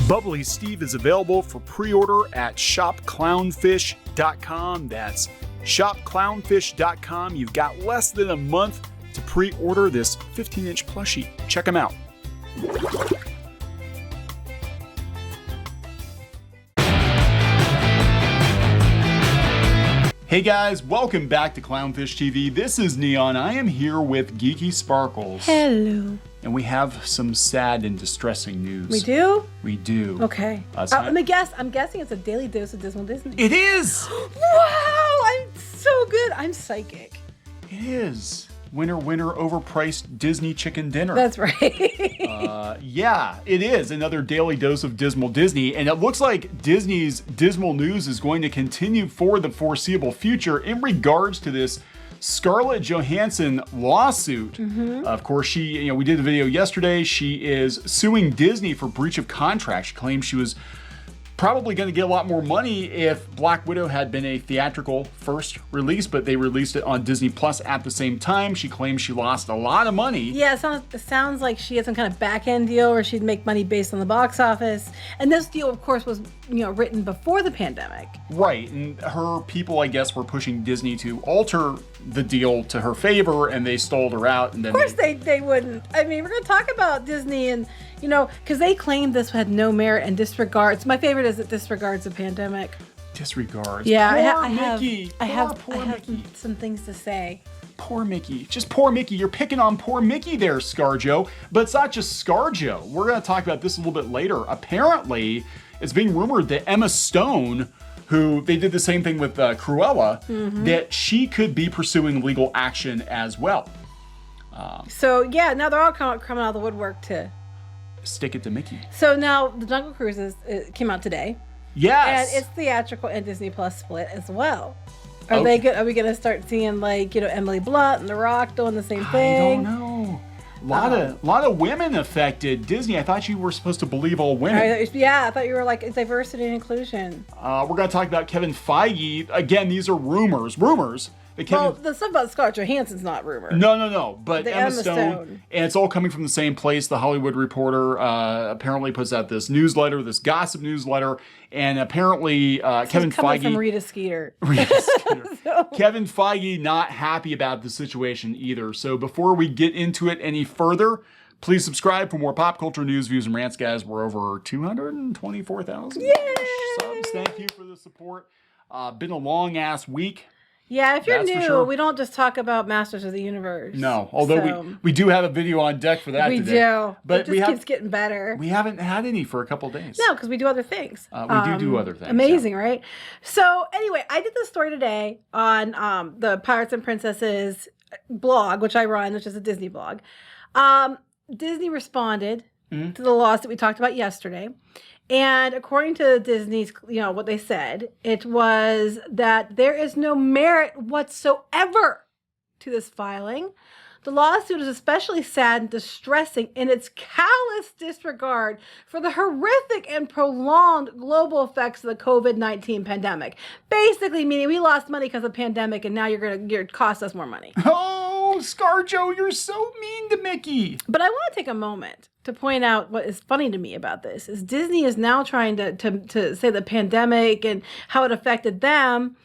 Bubbly Steve is available for pre-order at shopclownfish.com. That's shopclownfish.com. You've got less than a month to pre-order this 15-inch plushie. Check them out. Hey guys, welcome back to Clownfish TV. This is Neon. I am here with Geeky Sparkles. Hello. And we have some sad and distressing news. We do? We do. Okay. Let me guess. I'm guessing it's a daily dose of Dismal Disney. It is! Wow! I'm so good. I'm psychic. It is. Winner, overpriced Disney chicken dinner. That's right. Yeah, it is. Another daily dose of Dismal Disney. And it looks like Disney's dismal news is going to continue for the foreseeable future in regards to this Scarlett Johansson lawsuit. Of course, we did a video yesterday. She is suing Disney for breach of contract. She claims she was probably going to get a lot more money if Black Widow had been a theatrical first release, but they released it on Disney Plus at the same time. She claims she lost a lot of money. Yeah, it sounds like she had some kind of back-end deal where she'd make money based on the box office. And this deal, of course, was written before the pandemic. Right, and her people, I guess, were pushing Disney to alter the deal to her favor, and they stalled her out. And then of course they wouldn't. I mean, we're going to talk about Disney and, because they claimed this had no merit and disregards. My favorite is it disregards the pandemic. Disregards. Yeah, Poor I have Mickey. I have Mickey. some things to say. Poor Mickey. Just poor Mickey. You're picking on poor Mickey there, ScarJo. But it's not just ScarJo. We're going to talk about this a little bit later. Apparently, it's being rumored that Emma Stone, who they did the same thing with Cruella, that she could be pursuing legal action as well. Now they're all coming out of the woodwork to stick it to Mickey. So now the Jungle Cruise came out today. Yes. And it's theatrical and Disney Plus split as well. Are we going to start seeing Emily Blunt and The Rock doing the same thing? I don't know. A lot of women affected. Disney, I thought you were supposed to believe all women. I thought you were like diversity and inclusion. We're going to talk about Kevin Feige. Again, these are rumors. The stuff about Scarlett Johansson's not rumor. No. But Emma Stone. And it's all coming from the same place. The Hollywood Reporter apparently puts out this newsletter, this gossip newsletter. And apparently Kevin Feige... from Rita Skeeter. Kevin Feige not happy about the situation either. So before we get into it any further, please subscribe for more pop culture news, views, and rants, guys. We're over 224,000 subs. Thank you for the support. Been a long-ass week. Yeah, if you're new, we don't just talk about Masters of the Universe. No, although we do have a video on deck for that today. We do. But it just keeps getting better. We haven't had any for a couple of days. No, because we do other things. We do other things. Amazing, right? So anyway, I did this story today on the Pirates and Princesses blog, which I run, which is a Disney blog. Disney responded to the lawsuit we talked about yesterday. And according to Disney's, what they said, it was that there is no merit whatsoever to this filing. The lawsuit is especially sad and distressing in its callous disregard for the horrific and prolonged global effects of the COVID-19 pandemic. Basically meaning we lost money because of the pandemic and now you're going to cost us more money. Oh, ScarJo, you're so mean to Mickey. But I want to take a moment to point out what is funny to me about this is Disney is now trying to say the pandemic and how it affected them.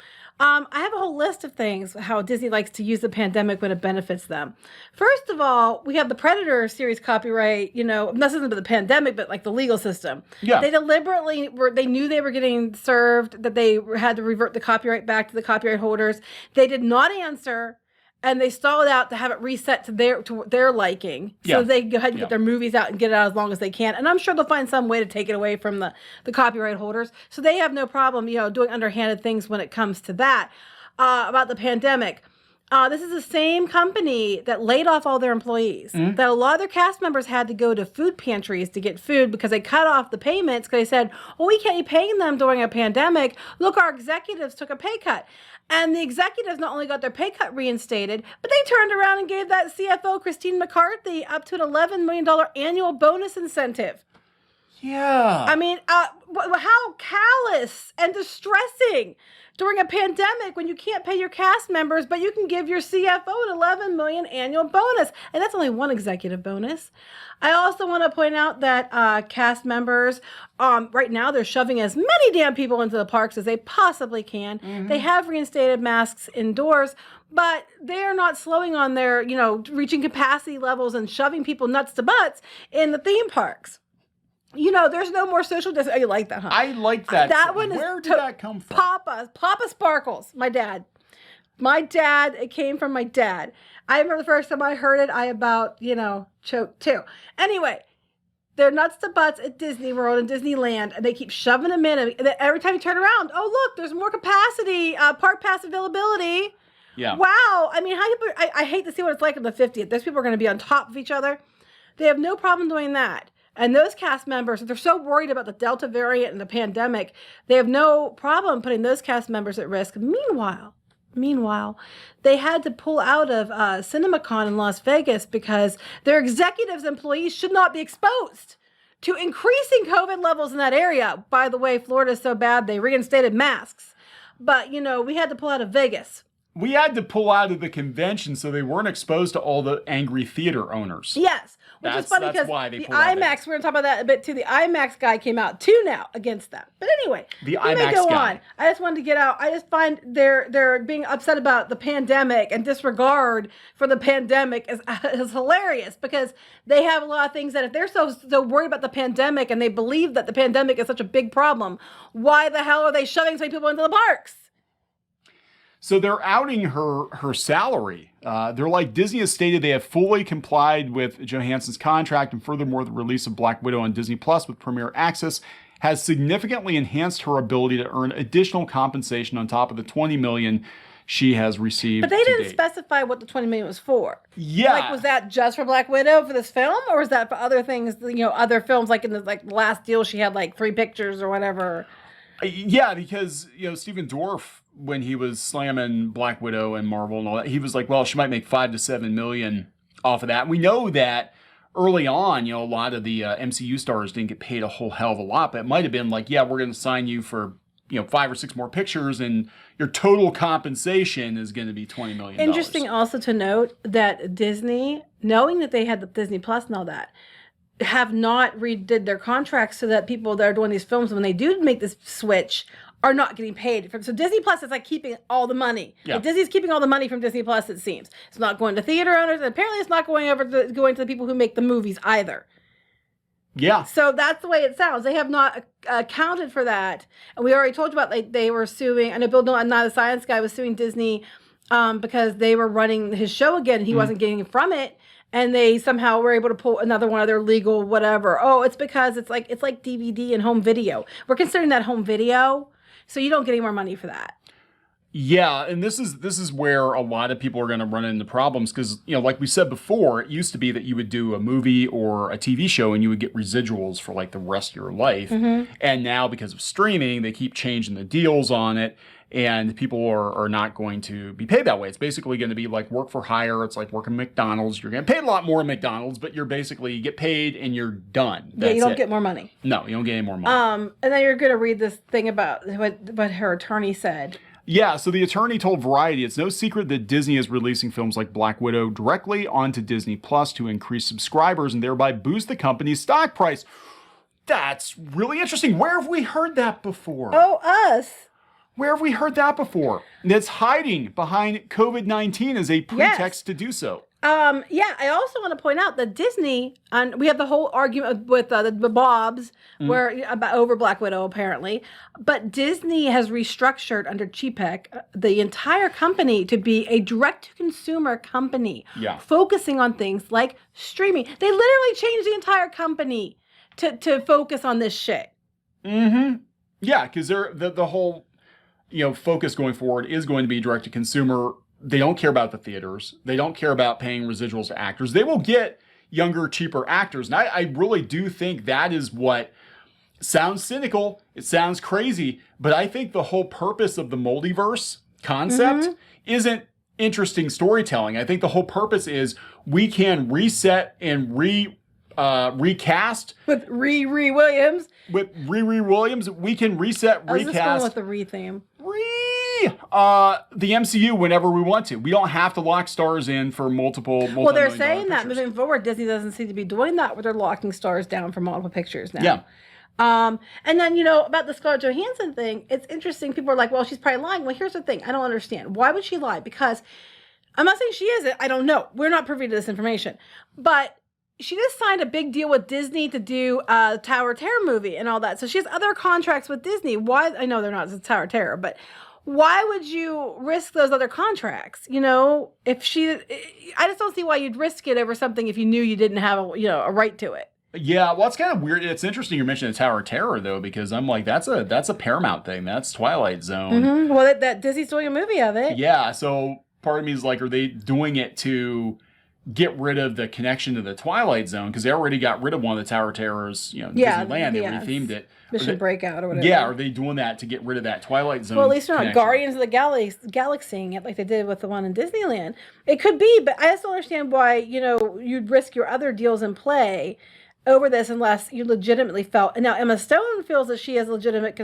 I have a whole list of things how Disney likes to use the pandemic when it benefits them. First of all, we have the Predator series copyright, nothing about the pandemic, but like the legal system. Yeah. They deliberately they knew they were getting served, that they had to revert the copyright back to the copyright holders. They did not answer. And they stalled out to have it reset to their liking. So they go ahead and get their movies out and get it out as long as they can. And I'm sure they'll find some way to take it away from the copyright holders. So they have no problem, doing underhanded things when it comes to that. About the pandemic. This is the same company that laid off all their employees. That a lot of their cast members had to go to food pantries to get food because they cut off the payments because they said, well, we can't be paying them during a pandemic. Look, our executives took a pay cut. And the executives not only got their pay cut reinstated, but they turned around and gave that CFO, Christine McCarthy, up to an $11 million annual bonus incentive. Yeah. I mean, how callous and distressing during a pandemic when you can't pay your cast members, but you can give your CFO an $11 million annual bonus. And that's only one executive bonus. I also want to point out that cast members, right now, they're shoving as many damn people into the parks as they possibly can. They have reinstated masks indoors, but they are not slowing on their, reaching capacity levels and shoving people nuts to butts in the theme parks. There's no more social distance. Oh, you like that, huh? I like that. That one Where did that come from? Papa Sparkles, my dad. It came from my dad. I remember the first time I heard it, I about, choked too. Anyway, they're nuts to butts at Disney World and Disneyland, and they keep shoving them in. And every time you turn around, oh, look, there's more capacity, park pass availability. Yeah. Wow. I mean, I hate to see what it's like in the 50th. Those people are going to be on top of each other. They have no problem doing that. And those cast members, they're so worried about the Delta variant and the pandemic, they have no problem putting those cast members at risk. Meanwhile, they had to pull out of CinemaCon in Las Vegas because their executives and employees should not be exposed to increasing COVID levels in that area. By the way, Florida's so bad, they reinstated masks. But, we had to pull out of Vegas. We had to pull out of the convention so they weren't exposed to all the angry theater owners. Yes. Which is funny because the IMAX, we're going to talk about that a bit too. The IMAX guy came out too now against that. But anyway, the IMAX guy. On. I just wanted to get out. I just find they're being upset about the pandemic and disregard for the pandemic is hilarious because they have a lot of things that if they're so worried about the pandemic and they believe that the pandemic is such a big problem, why the hell are they shoving so many people into the parks? So they're outing her salary. They're like, Disney has stated they have fully complied with Johansson's contract, and furthermore, the release of Black Widow on Disney Plus with Premier Access has significantly enhanced her ability to earn additional compensation on top of the $20 million she has received. But they didn't specify what the $20 million was for. Yeah, like was that just for Black Widow for this film, or was that for other things? Other films like in the last deal she had like 3 pictures or whatever. Yeah, because Stephen Dorff, when he was slamming Black Widow and Marvel and all that, he was like, well, she might make $5 to $7 million off of that. We know that early on, a lot of the MCU stars didn't get paid a whole hell of a lot, but it might have been like, yeah, we're going to sign you for 5 or 6 more pictures, and your total compensation is going to be $20 million. Interesting also to note that Disney, knowing that they had the Disney Plus and all that, have not redid their contracts so that people that are doing these films, when they do make this switch, are not getting paid. So Disney Plus is like keeping all the money. Yeah. Like Disney's keeping all the money from Disney Plus, it seems. It's not going to theater owners, and apparently it's not going to the people who make the movies either. Yeah. So that's the way it sounds. They have not accounted for that. And we already told you about they were suing. I know Bill Nye, the science guy, was suing Disney because they were running his show again and he wasn't getting from it. And they somehow were able to pull another one of their legal whatever. Oh, it's because it's like DVD and home video. We're considering that home video, so you don't get any more money for that. Yeah, and this is where a lot of people are going to run into problems because, like we said before, it used to be that you would do a movie or a TV show and you would get residuals for like the rest of your life. Mm-hmm. And now because of streaming, they keep changing the deals on it. And people are not going to be paid that way. It's basically going to be like work for hire. It's like working at McDonald's. You're getting paid a lot more at McDonald's, but you get paid and you're done. That's you don't get more money. No, you don't get any more money. And then you're going to read this thing about what her attorney said. Yeah, so the attorney told Variety, it's no secret that Disney is releasing films like Black Widow directly onto Disney Plus to increase subscribers and thereby boost the company's stock price. That's really interesting. Where have we heard that before? Oh, us. Where have we heard that before? That's hiding behind COVID-19 as a pretext to do so. Yeah, I also want to point out that Disney, and we have the whole argument with the Bobs over Black Widow apparently, but Disney has restructured under CHEPEC the entire company to be a direct-to-consumer company, focusing on things like streaming. They literally changed the entire company to focus on this shit. Mm-hmm. Yeah, because the whole focus going forward is going to be direct to consumer. They don't care about the theaters. They don't care about paying residuals to actors. They will get younger, cheaper actors. And I really do think that is what sounds cynical. It sounds crazy. But I think the whole purpose of the multiverse concept isn't interesting storytelling. I think the whole purpose is we can reset and recast with Riri Williams. With Riri Williams, we can reset, I was recast. just going with the Re theme. The MCU whenever we want to. We don't have to lock stars in for multiple. Well, they're saying that moving forward, Disney doesn't seem to be doing that, where they're locking stars down for multiple pictures now. Yeah. And then, about the Scarlett Johansson thing, it's interesting. People are like, well, she's probably lying. Well, here's the thing. I don't understand. Why would she lie? Because I'm not saying she isn't. I don't know. We're not privy to this information. But she just signed a big deal with Disney to do a Tower of Terror movie and all that. So she has other contracts with Disney. Why? I know they're not the Tower of Terror, but why would you risk those other contracts? If I just don't see why you'd risk it over something if you knew you didn't have a right to it. Yeah, well, it's kind of weird. It's interesting you're mentioning the Tower of Terror, though, because I'm like, that's a Paramount thing. That's Twilight Zone. Mm-hmm. Well, that Disney's doing a movie of it. Yeah, so part of me is like, are they doing it to get rid of the connection to the Twilight Zone? Because they already got rid of one of the Tower of Terrors, Disneyland. They rethemed it. Mission Breakout or whatever. Yeah, are they doing that to get rid of that Twilight Zone? Well, at least they're not Guardians of the Galaxying it like they did with the one in Disneyland. It could be, but I just don't understand why, you'd risk your other deals in play over this unless you legitimately felt. And now Emma Stone feels that she has legitimate,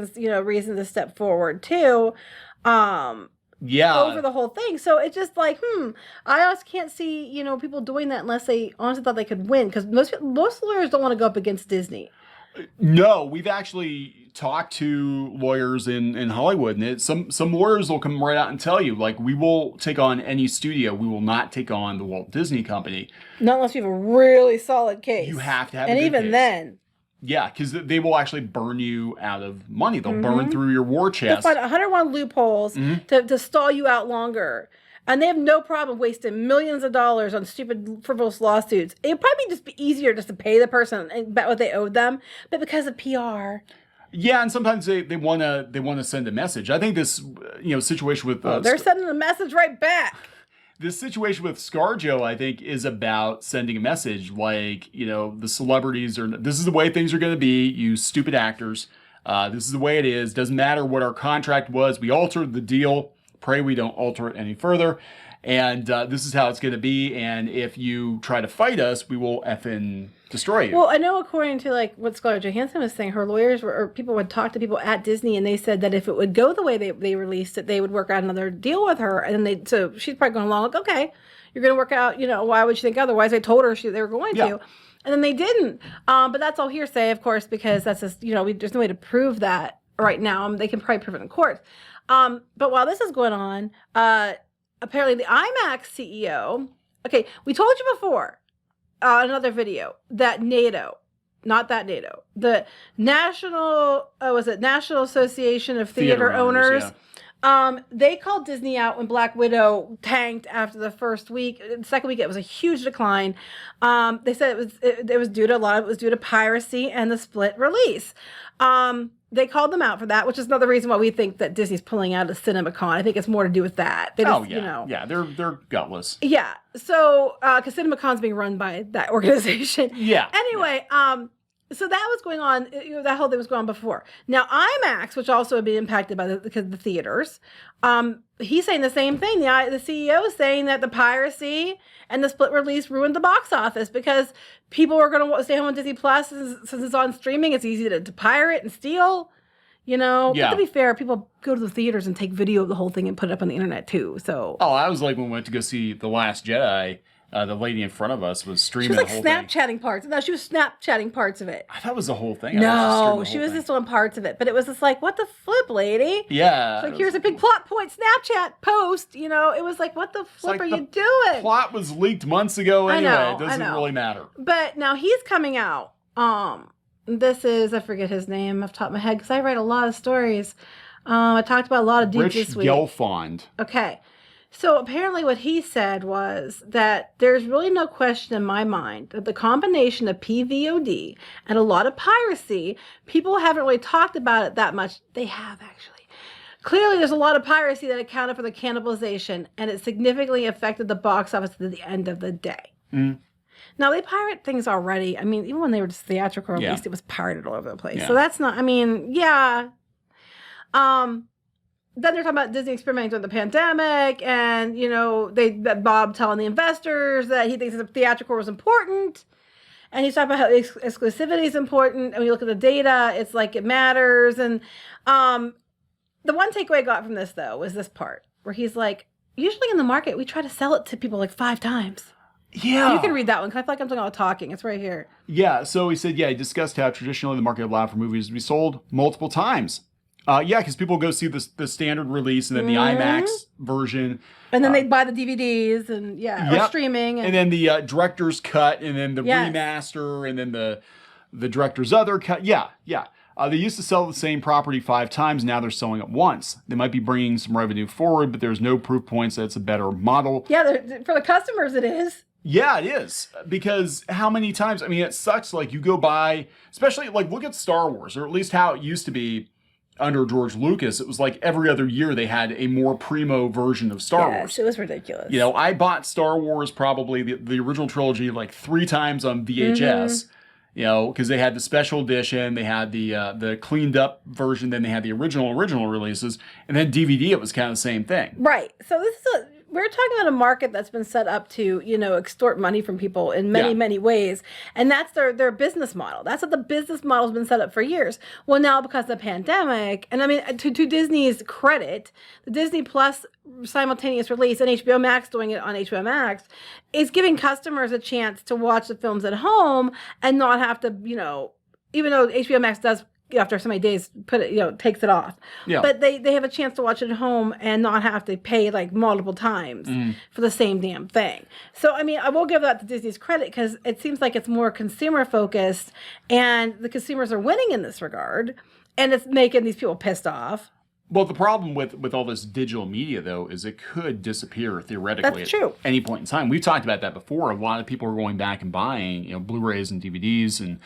reason to step forward too. Over the whole thing. So it's just like, I just can't see, people doing that unless they honestly thought they could win. Because most lawyers don't want to go up against Disney. No, we've actually talked to lawyers in Hollywood, and some lawyers will come right out and tell you, like, we will take on any studio. We will not take on the Walt Disney Company. Not unless you have a really solid case. You have to have a good case. Then. Yeah, because they will actually burn you out of money. They'll burn through your war chest. They'll find 101 loopholes to stall you out longer. And they have no problem wasting millions of dollars on stupid, frivolous lawsuits. It'd probably just be easier just to pay the person and bet what they owed them. But because of PR. Yeah, and sometimes they want to send a message. I think this situation with they're sending a message right back. This situation with ScarJo, I think, is about sending a message like, the celebrities this is the way things are going to be, you stupid actors. This is the way it is. Doesn't matter what our contract was. We altered the deal. Pray we don't alter it any further. And this is how it's going to be. And if you try to fight us, we will effing destroy you. Well, I know according to what Scarlett Johansson was saying, her lawyers or people would talk to people at Disney, and they said that if it would go the way they released it, they would work out another deal with her. And then so she's probably going along like, okay, you're going to work out. Why would you think otherwise? I told her they were going to. And then they didn't. But that's all hearsay, of course, because that's just there's no way to prove that right now. They can probably prove it in court. But while this is going on, apparently the IMAX CEO, okay, we told you before, another video, that NATO, not that NATO, the National Association of Theater Owners, they called Disney out when Black Widow tanked after the first week. The second week, it was a huge decline. They said it was due to a lot of it was due to piracy and the split release. They called them out for that, which is another reason why we think that Disney's pulling out of CinemaCon. I think it's more to do with that. Yeah, they're gutless. Yeah, so because CinemaCon's being run by that organization. Yeah. Anyway, so that was going on. That whole thing was going on before. Now IMAX, which also would be impacted by the theaters, he's saying the same thing. The CEO is saying that the piracy and the split release ruined the box office because people are going to stay home on Disney Plus since it's on streaming. It's easy to pirate and steal. But to be fair, people go to the theaters and take video of the whole thing and put it up on the internet too. So I was like when we went to go see The Last Jedi. The lady in front of us was streaming the whole thing. She was Snapchatting parts. No, she was Snapchatting parts of it. I thought it was the whole thing. No, she was just doing parts of it. But it was just like, what the flip, lady? Yeah. It's like, here's a big plot point Snapchat post. It was like, what the flip are you doing? Plot was leaked months ago anyway. It doesn't really matter. But now he's coming out. This is, I forget his name off the top of my head because I write a lot of stories. I talked about a lot of dudes this week. Rich Gelfond. Okay. So apparently what he said was that there's really no question in my mind that the combination of PVOD and a lot of piracy, people haven't really talked about it that much. They have actually. Clearly there's a lot of piracy that accounted for the cannibalization, and it significantly affected the box office at the end of the day. Now they pirate things already. I mean, even when they were just theatrical released, it was pirated all over the place. So that's not, Then they're talking about Disney experimenting during the pandemic, and Bob telling the investors that he thinks the theatrical was important, And he's talking about how exclusivity is important. And when you look at the data, it's like it matters. And the one takeaway I got from this, though, was this part where he's like, usually in the market, we try to sell it to people like 5 times. Yeah. You can read that one because I feel like I'm talking about talking. It's right here. Yeah. So he said, he discussed how traditionally the market allowed for movies to be sold multiple times. Because people go see the standard release and then the IMAX version. And then they buy the DVDs and or streaming. And then the director's cut and then the remaster and then the director's other cut. Yeah. They used to sell the same property 5 times. Now they're selling it once. They might be bringing some revenue forward, but there's no proof points that it's a better model. Yeah, for the customers it is. Yeah, it is. Because how many times, I mean, it sucks. Like you go by, especially like look at Star Wars, or at least how it used to be under George Lucas. It was like every other year they had a more primo version of Star Wars. It was ridiculous. You know, I bought Star Wars probably the original trilogy like 3 times on VHS. You know, because they had the special edition, they had the cleaned up version, then they had the original releases, and then DVD. It was kind of the same thing. Right. So we're talking about a market that's been set up to, extort money from people in many ways. And that's their business model. That's what the business model's been set up for years. Well, now because of the pandemic, and I mean, to Disney's credit, the Disney Plus simultaneous release and HBO Max doing it on HBO Max is giving customers a chance to watch the films at home and not have to, even though HBO Max does after so many days put it, takes it off. Yeah. But they have a chance to watch it at home and not have to pay like multiple times for the same damn thing. So, I mean, I will give that to Disney's credit because it seems like it's more consumer focused and the consumers are winning in this regard and it's making these people pissed off. Well, the problem with all this digital media, though, is it could disappear theoretically at any point in time. We've talked about that before. A lot of people are going back and buying, Blu-rays and DVDs and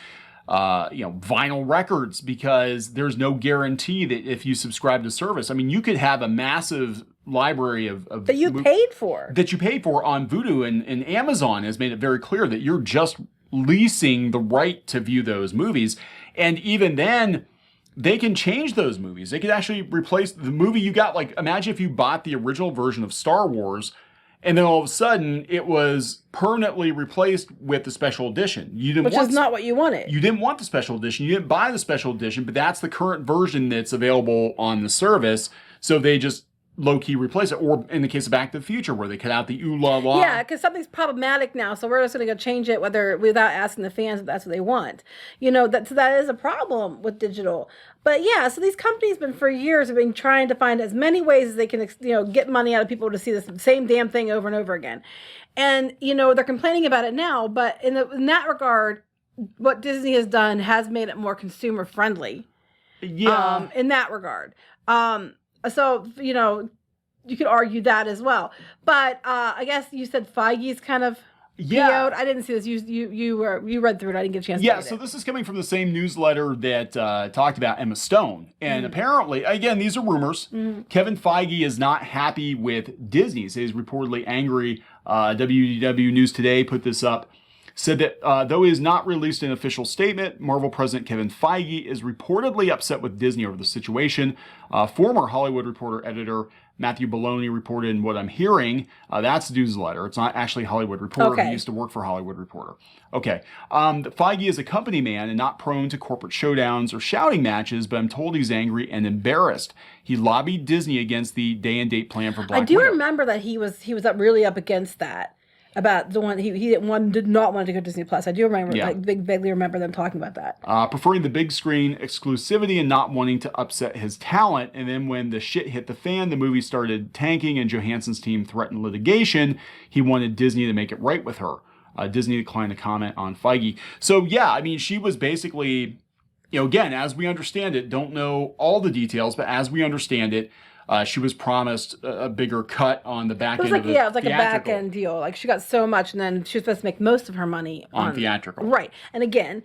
vinyl records because there's no guarantee that if you subscribe to service, I mean, you could have a massive library of that you paid for on Vudu, and Amazon has made it very clear that you're just leasing the right to view those movies. And even then, they can change those movies. They could actually replace the movie you got. Like, imagine if you bought the original version of Star Wars and then all of a sudden it was permanently replaced with the special edition. Which is not what you wanted. You didn't want the special edition. You didn't buy the special edition, but that's the current version that's available on the service. So they just low-key replace it. Or in the case of Back to the Future, where they cut out the ooh la la. Yeah, because something's problematic now, so we're just going to go change it without asking the fans if that's what they want. That is a problem with digital. But yeah, so these companies for years have been trying to find as many ways as they can, get money out of people to see the same damn thing over and over again. And, they're complaining about it now, but in that regard, what Disney has done has made it more consumer friendly. Yeah. In that regard. So, you could argue that as well. But I guess you said Feige's kind of PO'd. I didn't see this. You read through it. I didn't get a chance to read it. So this is coming from the same newsletter that talked about Emma Stone. And apparently, again, these are rumors. Kevin Feige is not happy with Disney. He's reportedly angry. WDW News Today put this up. Said that though he has not released an official statement, Marvel president Kevin Feige is reportedly upset with Disney over the situation. Former Hollywood Reporter editor Matthew Belloni reported in What I'm Hearing. That's the newsletter. It's not actually Hollywood Reporter. Okay. He used to work for Hollywood Reporter. Okay. Feige is a company man and not prone to corporate showdowns or shouting matches, but I'm told he's angry and embarrassed. He lobbied Disney against the day and date plan for Black Widow. I do remember that he was really up against that. About the one he did not want to go to Disney Plus. I do remember, vaguely remember them talking about that. Preferring the big screen exclusivity and not wanting to upset his talent. And then when the shit hit the fan, the movie started tanking and Johansson's team threatened litigation. He wanted Disney to make it right with her. Disney declined to comment on Feige. So yeah, I mean, she was basically, again, as we understand it, don't know all the details, but as we understand it, she was promised a bigger cut on the back end of the theatrical. It was like a back end deal. Like she got so much, and then she was supposed to make most of her money on theatrical. Right. And again,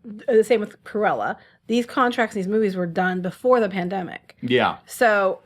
the same with Cruella. These contracts, these movies were done before the pandemic. Yeah. So,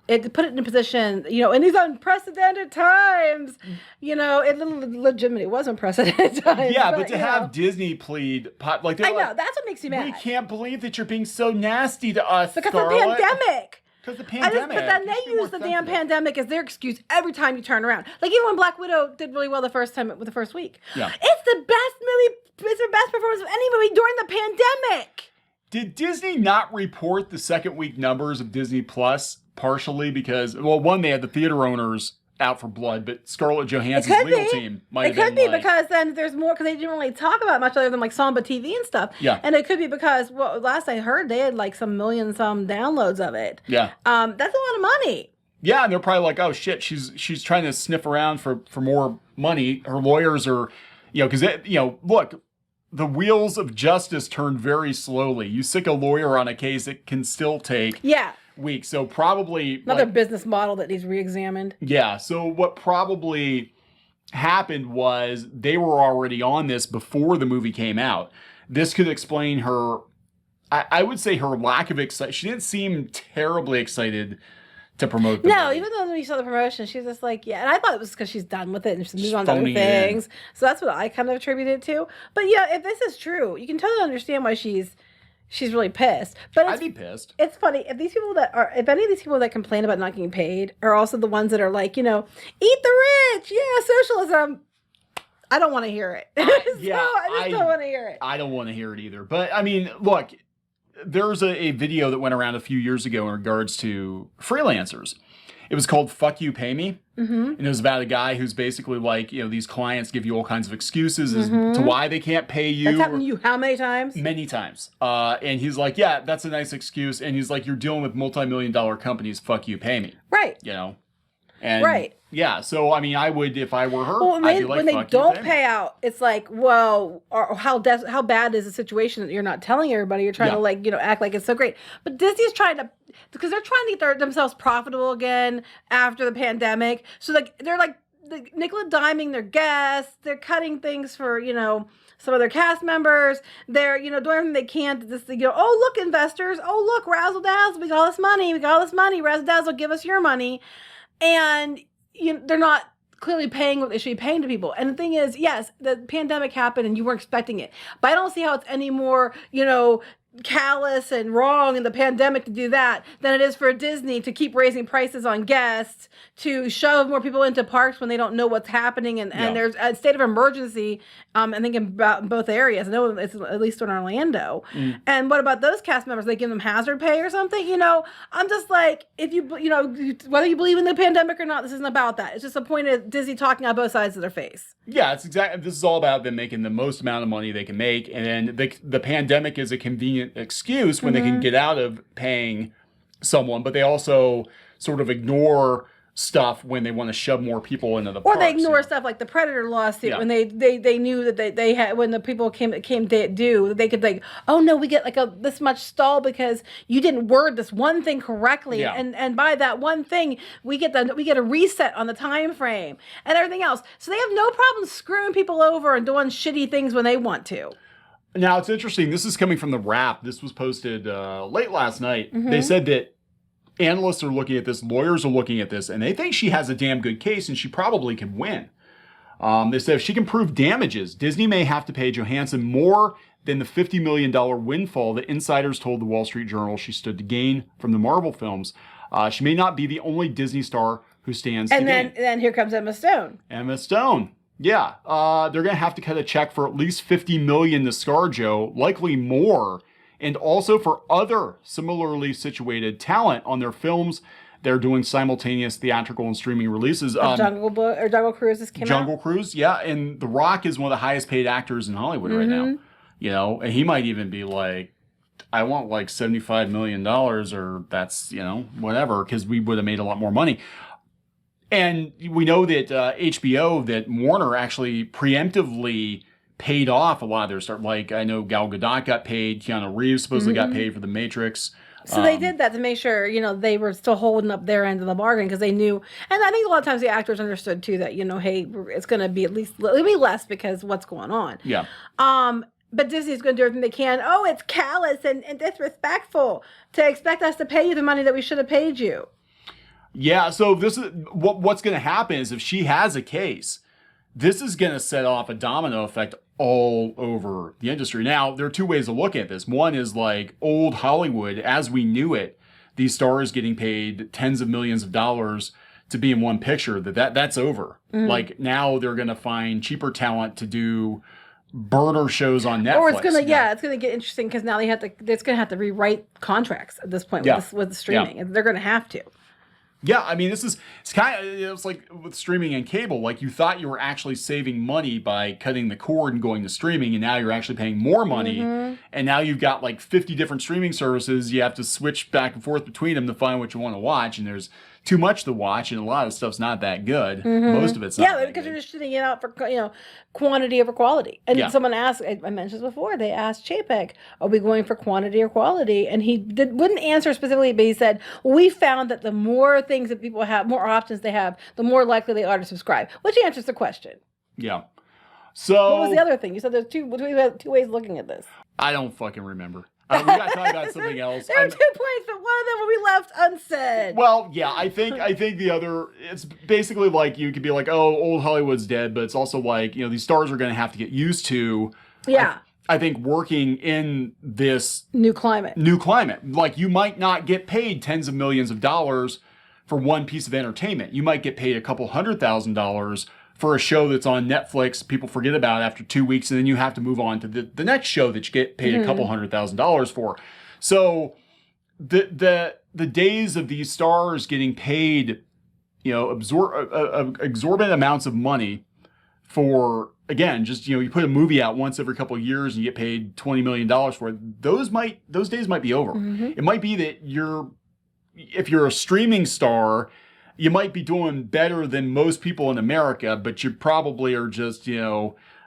it put it in a position, in these unprecedented times, it legitimately was unprecedented times. Yeah, but to have Disney plead, I know, that's what makes me mad. We can't believe that you're being so nasty to us, because of the pandemic. Because the pandemic. But then they use the damn pandemic as their excuse every time you turn around. Like even when Black Widow did really well the first time with the first week. Yeah. It's the best movie. It's the best performance of any movie during the pandemic. Did Disney not report the second week numbers of Disney Plus partially because, well, one, they had the theater owners out for blood, but Scarlett Johansson's legal team might have been. It could be because then there's more, because they didn't really talk about much other than like Samba TV and stuff. Yeah. And it could be because, well, last I heard, they had like some downloads of it. Yeah. That's a lot of money. Yeah, and they're probably like, oh shit, she's trying to sniff around for more money. Her lawyers are, because look, the wheels of justice turn very slowly. You sick a lawyer on a case, it can still take weeks. So probably another business model that needs re-examined. Yeah. So what probably happened was they were already on this before the movie came out. This could explain her, I would say her lack of excitement. She didn't seem terribly excited to promote the movie. Even though when you saw the promotion, she's just like, yeah. And I thought it was because she's done with it and she's moved on to other things. So that's what I kind of attributed it to. But yeah, if this is true, you can totally understand why she's really pissed. But I'd be pissed. It's funny if if any of these people that complain about not getting paid are also the ones that are like, eat the rich, socialism. I don't want to hear it. I just don't want to hear it. I don't want to hear it either. But I mean, look. There's a video that went around a few years ago in regards to freelancers. It was called Fuck You, Pay Me. Mm-hmm. And it was about a guy who's basically like, these clients give you all kinds of excuses as to why they can't pay you. That's happened to you how many times? Many times. And he's like, yeah, that's a nice excuse. And he's like, you're dealing with multi-million-dollar companies. Fuck you, pay me. Right. And right. Yeah, so I mean, I would, if I were her, I'd be like, when they don't pay out, it's like, well, or how bad is the situation that you're not telling everybody? You're trying to act like it's so great. But Disney's trying to, because they're trying to get themselves profitable again after the pandemic. So they're nickel and diming their guests. They're cutting things for some of their cast members. They're doing everything they can to just oh look, investors, oh look, razzle dazzle, we got all this money, razzle dazzle, give us your money, and they're not clearly paying what they should be paying to people. And the thing is, yes, the pandemic happened and you weren't expecting it. But I don't see how it's any more, callous and wrong in the pandemic to do that than it is for Disney to keep raising prices on guests, to shove more people into parks when they don't know what's happening. And there's a state of emergency, I think, in both areas. I know it's at least in Orlando. Mm. And what about those cast members? They give them hazard pay or something? I'm just like, if you, whether you believe in the pandemic or not, this isn't about that. It's just a point of Disney talking out both sides of their face. Yeah, this is all about them making the most amount of money they can make. And then the pandemic is a convenient excuse when they can get out of paying someone, but they also sort of ignore stuff when they want to shove more people into the parks. Or they ignore stuff like the Predator lawsuit when they knew that they had, when the people came due, they could oh no, we get this much stall because you didn't word this one thing correctly, and by that one thing we get a reset on the time frame and everything else. So they have no problem screwing people over and doing shitty things when they want to. Now, it's interesting. This is coming from The Wrap. This was posted late last night. Mm-hmm. They said that analysts are looking at this, lawyers are looking at this, and they think she has a damn good case and she probably can win. They said if she can prove damages, Disney may have to pay Johansson more than the $50 million windfall that insiders told the Wall Street Journal she stood to gain from the Marvel films. She may not be the only Disney star who stands to gain. And then here comes Emma Stone. Emma Stone. Yeah, they're going to have to cut a check for at least $50 million to ScarJo, likely more, and also for other similarly situated talent on their films. They're doing simultaneous theatrical and streaming releases. Jungle Cruise came out. Jungle Cruise, yeah, and The Rock is one of the highest paid actors in Hollywood right now. And he might even be like, I want like $75 million, or that's whatever, because we would have made a lot more money. And we know that HBO, that Warner actually preemptively paid off a lot of their stuff. Like, I know Gal Gadot got paid, Keanu Reeves supposedly got paid for The Matrix. So they did that to make sure, they were still holding up their end of the bargain, because they knew, and I think a lot of times the actors understood too that, hey, it's going to be it'll be less because what's going on. Yeah. But Disney's going to do everything they can. Oh, it's callous and disrespectful to expect us to pay you the money that we should have paid you. Yeah, so this is what's going to happen is if she has a case, this is going to set off a domino effect all over the industry. Now, there are two ways to look at this. One is like old Hollywood as we knew it. these stars getting paid tens of millions of dollars to be in one picture, that's over. Like now they're going to find cheaper talent to do burner shows on Netflix. Or it's gonna, it's gonna get interesting because now it's gonna have to rewrite contracts at this point with the streaming. They're gonna have to. Yeah, I mean, it's kind of, it's like with streaming and cable. Like you thought you were actually saving money by cutting the cord and going to streaming, and now you're actually paying more money. And now you've got like 50 different streaming services. You have to switch back and forth between them to find what you want to watch, and there's too much to watch, and a lot of stuff's not that good. Most of it's not. Yeah, because you're just shooting it out for quantity over quality. And someone asked, I mentioned this before, they asked Chapek, are we going for quantity or quality? And he wouldn't answer specifically, but he said, we found that the more things that people have, more options they have, the more likely they are to subscribe, which answers the question. Yeah. So what was the other thing? You said there's two ways of looking at this. I don't fucking remember. We got to talk about something else. There are 2 points, but one of them will be left unsaid. Well, yeah, I think the other, it's basically like you could be like, oh, old Hollywood's dead, but it's also like, these stars are going to have to get used to. Yeah. I think working in this new climate. Like you might not get paid tens of millions of dollars for one piece of entertainment. You might get paid a couple $100,000 for a show that's on Netflix, people forget about it after 2 weeks, and then you have to move on to the next show that you get paid a couple $100,000 for. So the days of these stars getting paid, exorbitant amounts of money for, again, just, you put a movie out once every couple of years and you get paid $20 million for it, those days might be over. It might be that if you're a streaming star, you might be doing better than most people in America, but you probably are just,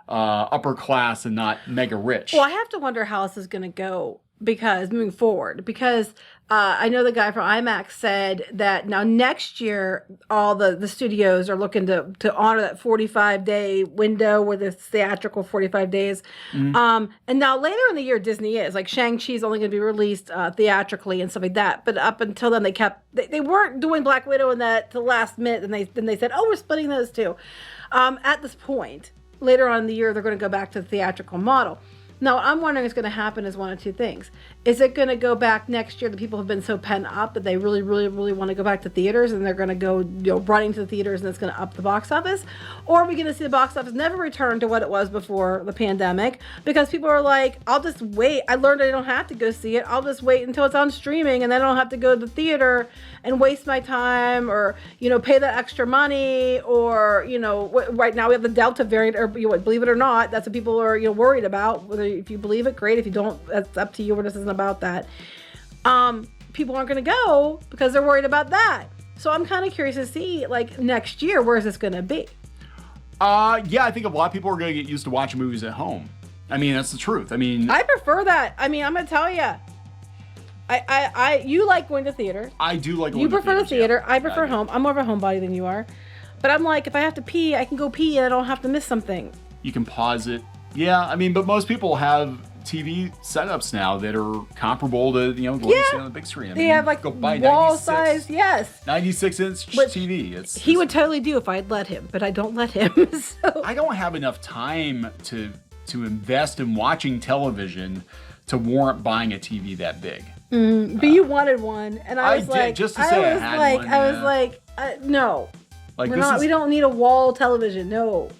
upper class and not mega rich. Well, I have to wonder how this is going to go moving forward, because I know the guy from IMAX said that now next year, all the studios are looking to honor that 45-day window with this theatrical 45 days. And now later in the year, Disney is like Shang-Chi's only going to be released theatrically and stuff like that. But up until then, they weren't doing Black Widow in that to the last minute. And then they said, oh, we're splitting those two. At this point, later on in the year, they're going to go back to the theatrical model. Now, what I'm wondering is going to happen is one of two things. Is it going to go back next year? The people have been so pent up that they really, really, really want to go back to theaters, and they're going to go running to the theaters, and it's going to up the box office? Or are we going to see the box office never return to what it was before the pandemic? Because people are like, I'll just wait. I learned I don't have to go see it. I'll just wait until it's on streaming, and then I don't have to go to the theater and waste my time, or pay the extra money, or right now we have the Delta variant, or believe it or not, that's what people are worried about. Whether if you believe it, great. If you don't, that's up to you. This isn't about that. People aren't going to go because they're worried about that. So I'm kind of curious to see, like, next year, where is this going to be? Yeah, I think a lot of people are going to get used to watching movies at home. I mean, that's the truth. I prefer that. I'm going to tell you. You like going to theater. I do like going to theater. You prefer the theater. Yeah. I prefer home. I'm more of a homebody than you are. But I'm like, if I have to pee, I can go pee and I don't have to miss something. You can pause it. Yeah, but most people have TV setups now that are comparable to, going to see on the big screen. They have like wall size, 96-inch TV. He would totally do if I'd let him, but I don't let him. So. I don't have enough time to invest in watching television to warrant buying a TV that big. But you wanted one, and I was like, just to say I had one. I was like, no, we don't need a wall television, no.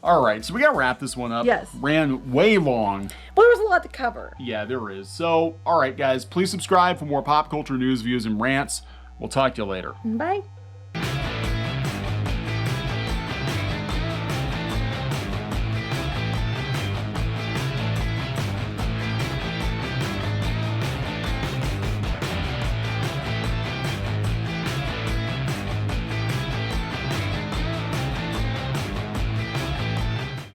All right, so we got to wrap this one up. Yes. Ran way long. Well, there was a lot to cover. Yeah, there is. So, all right, guys, please subscribe for more pop culture news, views, and rants. We'll talk to you later. Bye.